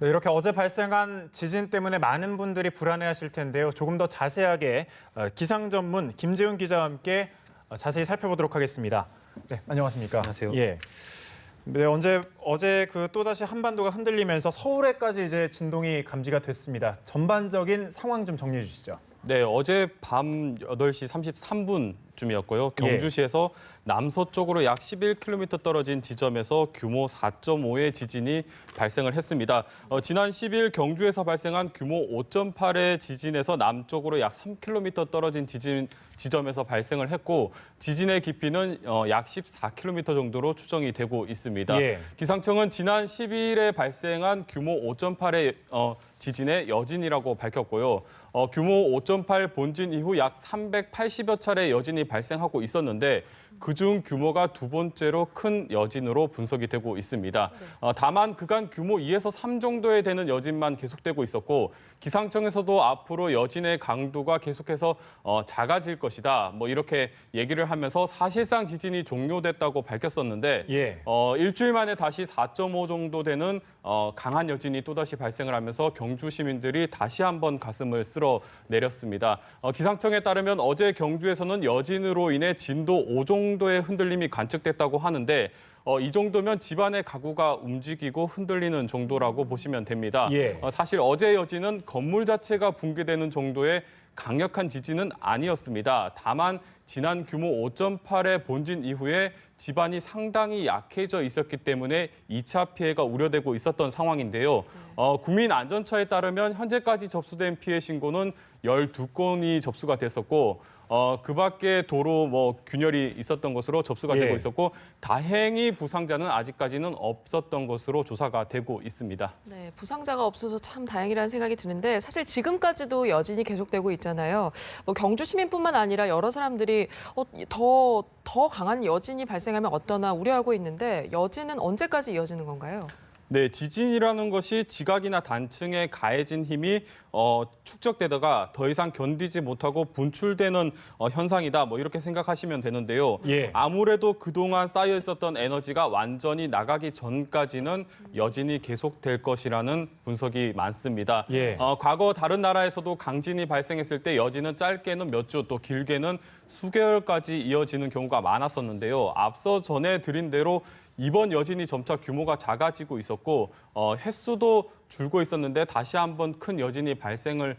네, 이렇게 어제 발생한 지진 때문에 많은 분들이 불안해하실 텐데요. 조금 더 자세하게 기상 전문 김재훈 기자와 함께 자세히 살펴보도록 하겠습니다. 네, 안녕하십니까? 안녕하세요. 예. 네, 어제 또다시 한반도가 흔들리면서 서울에까지 이제 진동이 감지가 됐습니다. 전반적인 상황 좀 정리해 주시죠. 네, 어제 밤 8시 33분쯤이었고요. 경주시에서 남서쪽으로 약 11km 떨어진 지점에서 규모 4.5의 지진이 발생을 했습니다. 지난 10일 경주에서 발생한 규모 5.8의 지진에서 남쪽으로 약 3km 떨어진 지점에서 발생을 했고 지진의 깊이는 약 14km 정도로 추정이 되고 있습니다. 예. 기상청은 지난 12일에 발생한 규모 5.8의 지진의 여진이라고 밝혔고요. 규모 5.8 본진 이후 약 380여 차례 여진이 발생하고 있었는데 그중 규모가 두 번째로 큰 여진으로 분석이 되고 있습니다. 다만 그간 규모 2에서 3 정도에 되는 여진만 계속되고 있었고 기상청에서도 앞으로 여진의 강도가 계속해서 작아질 것이다. 뭐 이렇게 얘기를 하면서 사실상 지진이 종료됐다고 밝혔었는데 예. 일주일 만에 다시 4.5 정도 되는 강한 여진이 또다시 발생을 하면서 경주 시민들이 다시 한번 가슴을 쓸어 내렸습니다. 기상청에 따르면 어제 경주에서는 여진으로 인해 진도 5 정도의 흔들림이 관측됐다고 하는데 이 정도면 집안의 가구가 움직이고 흔들리는 정도라고 보시면 됩니다. 예. 사실 어제 여진은 건물 자체가 붕괴되는 정도의 강력한 지진은 아니었습니다. 다만 지난 규모 5.8의 본진 이후에 집안이 상당히 약해져 있었기 때문에 2차 피해가 우려되고 있었던 상황인데요. 국민안전처에 따르면 현재까지 접수된 피해 신고는 12건이 접수가 됐었고 그 밖에 도로 균열이 있었던 것으로 접수가 되고 있었고 다행히 부상자는 아직까지는 없었던 것으로 조사가 되고 있습니다. 네, 부상자가 없어서 참 다행이라는 생각이 드는데 사실 지금까지도 여진이 계속되고 있잖아요. 경주 시민뿐만 아니라 여러 사람들이 더 강한 여진이 발생하면 어떠나 우려하고 있는데 여진은 언제까지 이어지는 건가요? 네, 지진이라는 것이 지각이나 단층에 가해진 힘이 축적되다가 더 이상 견디지 못하고 분출되는 현상이다. 뭐 이렇게 생각하시면 되는데요. 예. 아무래도 그동안 쌓여 있었던 에너지가 완전히 나가기 전까지는 여진이 계속될 것이라는 분석이 많습니다. 예. 과거 다른 나라에서도 강진이 발생했을 때 여진은 짧게는 몇 주, 또 길게는 수개월까지 이어지는 경우가 많았었는데요. 앞서 전해드린 대로 이번 여진이 점차 규모가 작아지고 있었고 횟수도 줄고 있었는데 다시 한번 큰 여진이 발생을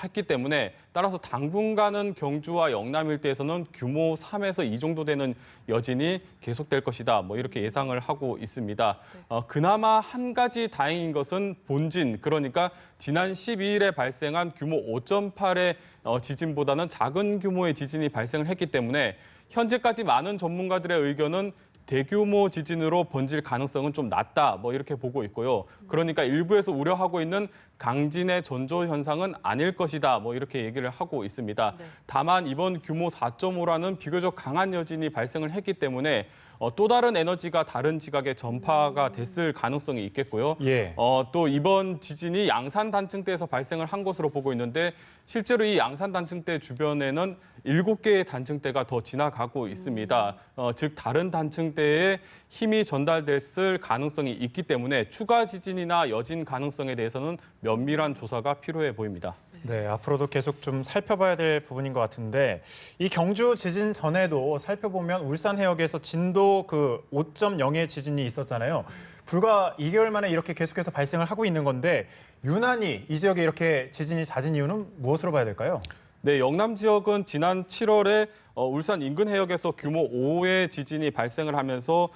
했기 때문에 따라서 당분간은 경주와 영남 일대에서는 규모 3에서 2 정도 되는 여진이 계속될 것이다. 뭐 이렇게 예상을 하고 있습니다. 그나마 한 가지 다행인 것은 본진, 그러니까 지난 12일에 발생한 규모 5.8의 지진보다는 작은 규모의 지진이 발생을 했기 때문에 현재까지 많은 전문가들의 의견은 대규모 지진으로 번질 가능성은 좀 낮다, 뭐 이렇게 보고 있고요. 그러니까 일부에서 우려하고 있는 강진의 전조 현상은 아닐 것이다, 뭐 이렇게 얘기를 하고 있습니다. 네. 다만 이번 규모 4.5라는 비교적 강한 여진이 발생을 했기 때문에 또 다른 에너지가 다른 지각에 전파가 됐을 가능성이 있겠고요. 예. 또 이번 지진이 양산 단층대에서 발생을 한 것으로 보고 있는데 실제로 이 양산 단층대 주변에는 7개의 단층대가 더 지나가고 있습니다. 즉 다른 단층대에 힘이 전달됐을 가능성이 있기 때문에 추가 지진이나 여진 가능성에 대해서는 면밀한 조사가 필요해 보입니다. 네, 앞으로도 계속 좀 살펴봐야 될 부분인 것 같은데 이 경주 지진 전에도 살펴보면 울산 해역에서 진도 5.0의 지진이 있었잖아요. 불과 2개월 만에 이렇게 계속해서 발생을 하고 있는 건데 유난히 이 지역에 이렇게 지진이 잦은 이유는 무엇으로 봐야 될까요? 네, 영남 지역은 지난 7월에 울산 인근 해역에서 규모 5의 지진이 발생을 하면서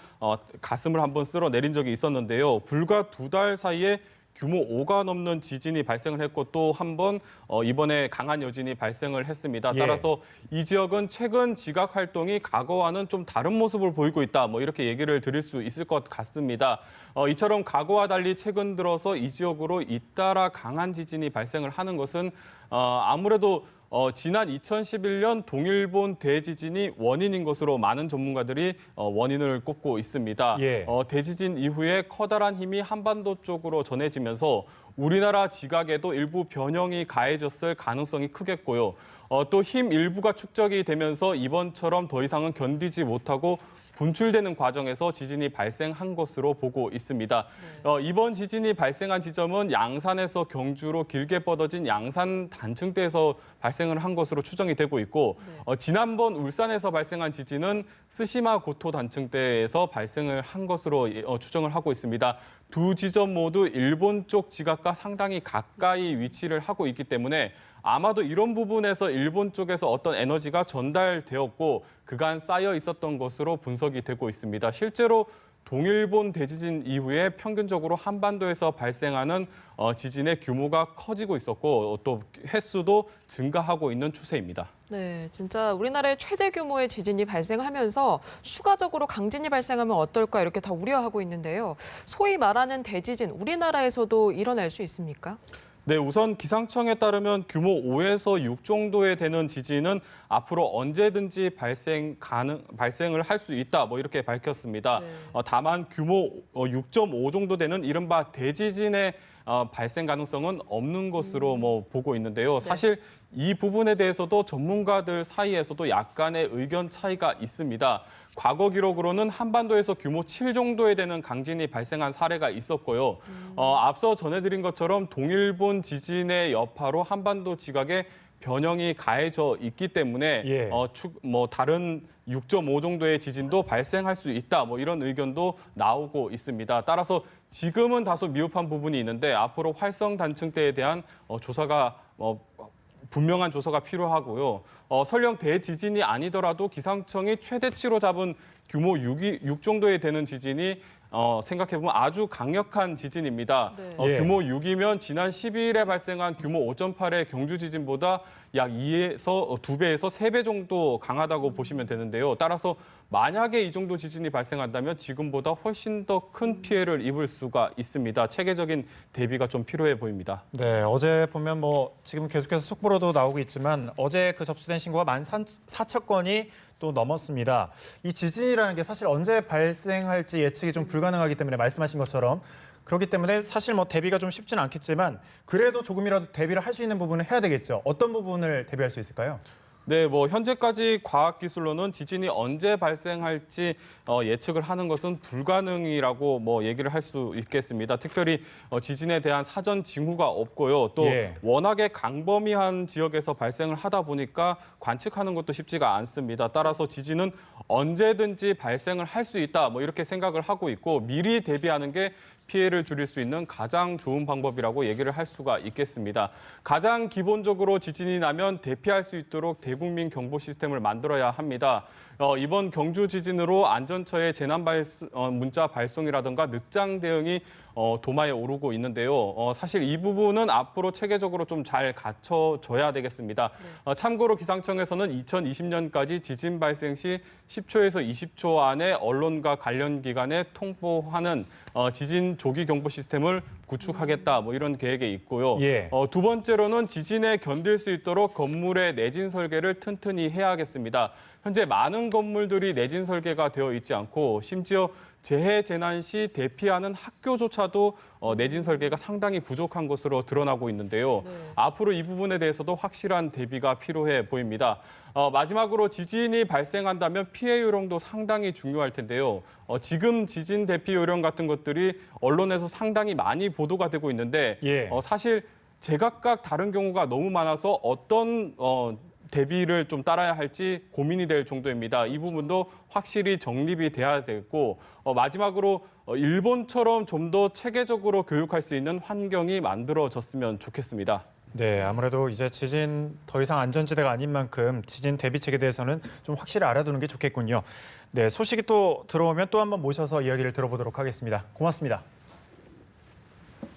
가슴을 한번 쓸어 내린 적이 있었는데요. 불과 2달 사이에 규모 5가 넘는 지진이 발생을 했고 또 한 번 이번에 강한 여진이 발생을 했습니다. 따라서 이 지역은 최근 지각 활동이 과거와는 좀 다른 모습을 보이고 있다. 뭐 이렇게 얘기를 드릴 수 있을 것 같습니다. 이처럼 과거와 달리 최근 들어서 이 지역으로 잇따라 강한 지진이 발생을 하는 것은 아무래도 지난 2011년 동일본 대지진이 원인인 것으로 많은 전문가들이 원인을 꼽고 있습니다. 예. 대지진 이후에 커다란 힘이 한반도 쪽으로 전해지면서 우리나라 지각에도 일부 변형이 가해졌을 가능성이 크겠고요. 또 힘 일부가 축적이 되면서 이번처럼 더 이상은 견디지 못하고 분출되는 과정에서 지진이 발생한 것으로 보고 있습니다. 이번 지진이 발생한 지점은 양산에서 경주로 길게 뻗어진 양산 단층대에서 발생을 한 것으로 추정이 되고 있고 지난번 울산에서 발생한 지진은 스시마 고토 단층대에서 발생을 한 것으로 추정을 하고 있습니다. 두 지점 모두 일본 쪽 지각과 상당히 가까이 위치를 하고 있기 때문에 아마도 이런 부분에서 일본 쪽에서 어떤 에너지가 전달되었고 그간 쌓여 있었던 것으로 분석이 되고 있습니다. 실제로 동일본 대지진 이후에 평균적으로 한반도에서 발생하는 지진의 규모가 커지고 있었고 또 횟수도 증가하고 있는 추세입니다. 네, 진짜 우리나라의 최대 규모의 지진이 발생하면서 추가적으로 강진이 발생하면 어떨까 이렇게 다 우려하고 있는데요. 소위 말하는 대지진, 우리나라에서도 일어날 수 있습니까? 네, 우선 기상청에 따르면 규모 5에서 6 정도에 되는 지진은 앞으로 언제든지 발생을 할 수 있다, 뭐 이렇게 밝혔습니다. 네. 다만 규모 6.5 정도 되는 이른바 대지진의 발생 가능성은 없는 것으로 보고 있는데요. 사실 이 부분에 대해서도 전문가들 사이에서도 약간의 의견 차이가 있습니다. 과거 기록으로는 한반도에서 규모 7 정도에 되는 강진이 발생한 사례가 있었고요. 앞서 전해드린 것처럼 동일본 지진의 여파로 한반도 지각에 변형이 가해져 있기 때문에 예. 다른 6.5 정도의 지진도 발생할 수 있다. 이런 의견도 나오고 있습니다. 따라서 지금은 다소 미흡한 부분이 있는데 앞으로 활성 단층대에 대한 조사가 분명한 조사가 필요하고요. 설령 대지진이 아니더라도 기상청이 최대치로 잡은 규모 6 정도에 되는 지진이 생각해보면 아주 강력한 지진입니다. 네. 규모 6이면 지난 12일에 발생한 규모 5.8의 경주 지진보다 약 2배에서 3배 정도 강하다고 보시면 되는데요. 따라서 만약에 이 정도 지진이 발생한다면 지금보다 훨씬 더 큰 피해를 입을 수가 있습니다. 체계적인 대비가 좀 필요해 보입니다. 네, 어제 보면 지금 계속해서 속보로도 나오고 있지만 어제 그 접수된 신고가 14,000건이 또 넘었습니다. 이 지진이라는 게 사실 언제 발생할지 예측이 좀 불가능하기 때문에 말씀하신 것처럼 그렇기 때문에 사실 대비가 좀 쉽지는 않겠지만 그래도 조금이라도 대비를 할 수 있는 부분을 해야 되겠죠. 어떤 부분을 대비할 수 있을까요? 네, 현재까지 과학기술로는 지진이 언제 발생할지 예측을 하는 것은 불가능이라고 얘기를 할 수 있겠습니다. 특별히 지진에 대한 사전 징후가 없고요. 또 워낙에 강범위한 지역에서 발생을 하다 보니까 관측하는 것도 쉽지가 않습니다. 따라서 지진은 언제든지 발생을 할 수 있다, 이렇게 생각을 하고 있고 미리 대비하는 게 피해를 줄일 수 있는 가장 좋은 방법이라고 얘기를 할 수가 있겠습니다. 가장 기본적으로 지진이 나면 대피할 수 있도록 대국민 경보 시스템을 만들어야 합니다. 이번 경주 지진으로 안전처의 재난 문자 발송이라든가 늦장 대응이 도마에 오르고 있는데요. 사실 이 부분은 앞으로 체계적으로 좀 잘 갖춰져야 되겠습니다. 참고로 기상청에서는 2020년까지 지진 발생 시 10초에서 20초 안에 언론과 관련 기관에 통보하는 지진 조기 경보 시스템을 구축하겠다, 이런 계획이 있고요. 두 번째로는 지진에 견딜 수 있도록 건물의 내진 설계를 튼튼히 해야겠습니다. 현재 많은 건물들이 내진 설계가 되어 있지 않고 심지어 재해 재난 시 대피하는 학교조차도 내진 설계가 상당히 부족한 것으로 드러나고 있는데요. 앞으로 이 부분에 대해서도 확실한 대비가 필요해 보입니다. 마지막으로 지진이 발생한다면 피해 요령도 상당히 중요할 텐데요. 지금 지진 대피 요령 같은 것들이 언론에서 상당히 많이 보도가 되고 있는데 사실 제각각 다른 경우가 너무 많아서 어떤 대비를 좀 따라야 할지 고민이 될 정도입니다. 이 부분도 확실히 정립이 돼야 되고 마지막으로 일본처럼 좀 더 체계적으로 교육할 수 있는 환경이 만들어졌으면 좋겠습니다. 네, 아무래도 이제 지진 더 이상 안전지대가 아닌 만큼 지진 대비책에 대해서는 좀 확실히 알아두는 게 좋겠군요. 네, 소식이 또 들어오면 또 한번 모셔서 이야기를 들어보도록 하겠습니다. 고맙습니다.